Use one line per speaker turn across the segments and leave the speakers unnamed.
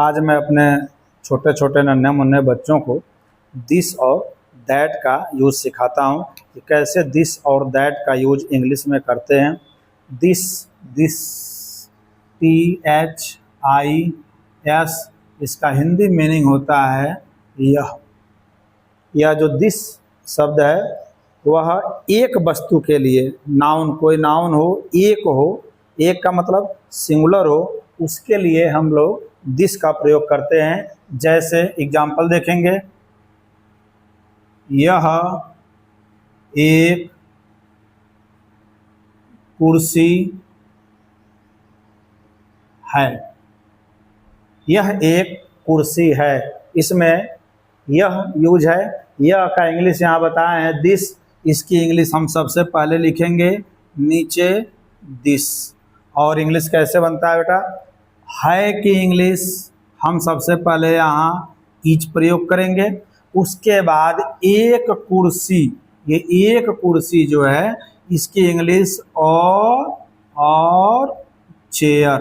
आज मैं अपने छोटे छोटे नन्हे मुन्ने बच्चों को दिस और दैट का यूज़ सिखाता हूँ कि कैसे दिस और दैट का यूज इंग्लिश में करते हैं। दिस दिस THIS इसका हिंदी मीनिंग होता है यह। यह जो दिस शब्द है वह एक वस्तु के लिए, नाउन, कोई नाउन हो, एक का मतलब सिंगुलर हो, उसके लिए हम लोग दिस का प्रयोग करते हैं। जैसे एग्जाम्पल देखेंगे, यह एक कुर्सी है। यह एक कुर्सी है, इसमें यह यूज है। यह का इंग्लिश यहाँ बताए हैं दिस। इसकी इंग्लिश हम सबसे पहले लिखेंगे नीचे दिस। और इंग्लिश कैसे बनता है बेटा? है की इंग्लिश हम सबसे पहले यहाँ इज प्रयोग करेंगे। उसके बाद एक कुर्सी, ये एक कुर्सी जो है इसकी इंग्लिश और चेयर,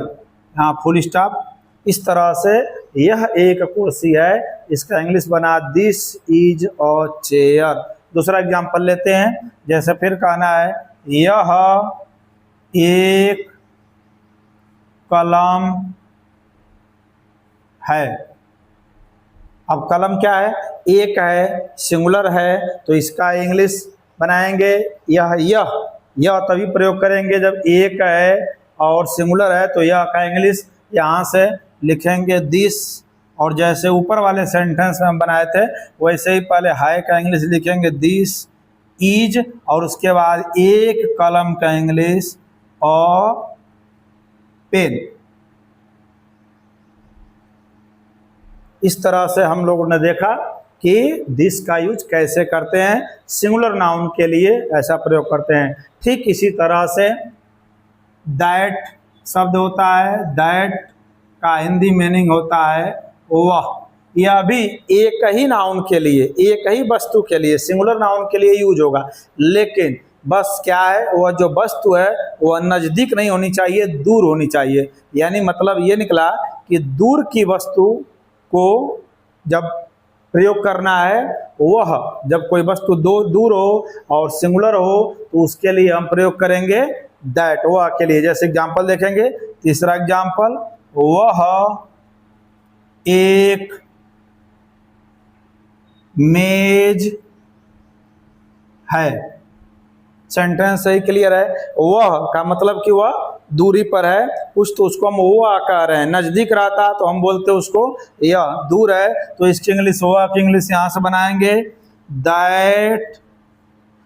यहाँ फुल स्टॉप। इस तरह से यह एक कुर्सी है, इसका इंग्लिश बना दिस इज अ चेयर। दूसरा एग्जांपल लेते हैं, जैसे फिर कहना है यह एक कलम है। अब कलम क्या है? एक है, सिंगुलर है, तो इसका इंग्लिश बनाएंगे यह तभी प्रयोग करेंगे जब एक है और सिंगुलर है, तो यह का इंग्लिश यहाँ से लिखेंगे दिस। और जैसे ऊपर वाले सेंटेंस में हम बनाए थे वैसे ही पहले है का इंग्लिश लिखेंगे दिस इज, और उसके बाद एक कलम का इंग्लिश और पेन। इस तरह से हम लोगों ने देखा कि दिस का यूज कैसे करते हैं। सिंगुलर नाउन के लिए ऐसा प्रयोग करते हैं। ठीक इसी तरह से दैट शब्द होता है। दैट का हिंदी मीनिंग होता है वह। यह भी एक ही नाउन के लिए, एक ही वस्तु के लिए, सिंगुलर नाउन के लिए यूज होगा। लेकिन बस क्या है, वह जो वस्तु है वह नज़दीक नहीं होनी चाहिए, दूर होनी चाहिए। यानी मतलब ये निकला कि दूर की वस्तु को जब प्रयोग करना है, वह जब कोई वस्तु दूर हो और सिंगुलर हो तो उसके लिए हम प्रयोग करेंगे दैट, वह के लिए। जैसे एग्जांपल देखेंगे, तीसरा एग्जांपल, वह एक मेज है। सेंटेंस सही क्लियर है। वह का मतलब कि वह दूरी पर है, कुछ तो उसको हम वह कह रहे हैं। नजदीक रहता तो हम बोलते उसको यह, दूर है तो इसकी इंग्लिश वह की इंग्लिश यहाँ से बनाएंगे दैट।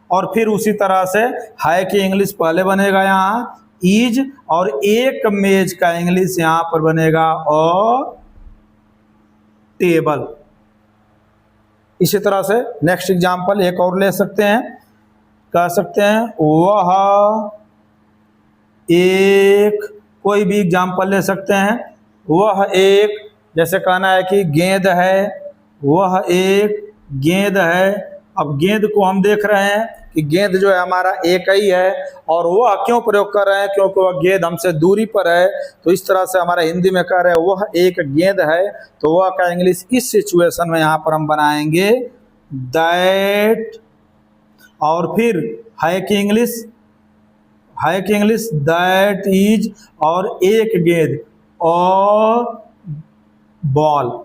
और फिर उसी तरह से है की इंग्लिश पहले बनेगा यहाँ इज, और एक मेज का इंग्लिश यहाँ पर बनेगा और टेबल। इसी तरह से नेक्स्ट एग्जांपल एक और ले सकते हैं, कह सकते हैं वह एक, कोई भी एग्जांपल ले सकते हैं। वह एक, जैसे कहना है कि गेंद है, वह एक गेंद है। अब गेंद को हम देख रहे हैं कि गेंद जो है हमारा एक ही है, और वह क्यों प्रयोग कर रहे हैं? क्योंकि वह गेंद हमसे दूरी पर है। तो इस तरह से हमारा हिंदी में कह रहे हैं वह एक गेंद है, तो वह का इंग्लिश इस सिचुएशन में यहाँ पर हम बनाएंगे दैट। और फिर है की इंग्लिश दैट इज, और एक गेंद और बॉल।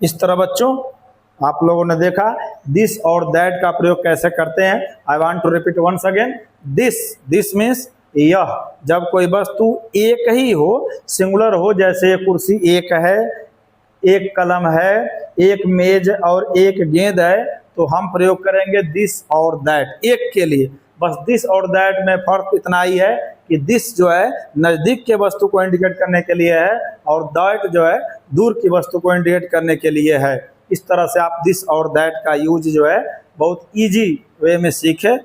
इस तरह बच्चों आप लोगों ने देखा दिस और दैट का प्रयोग कैसे करते हैं। I want to repeat once again. This means यह, जब कोई वस्तु एक ही हो, सिंगुलर हो, जैसे कुर्सी एक है, एक कलम है, एक मेज और एक गेंद है, तो हम प्रयोग करेंगे दिस और दैट एक के लिए। बस दिस और दैट में फर्क इतना ही है कि दिस जो है नज़दीक के वस्तु को इंडिकेट करने के लिए है, और दैट जो है दूर की वस्तु को इंडिकेट करने के लिए है। इस तरह से आप दिस और दैट का यूज जो है बहुत इजी वे में सीखें।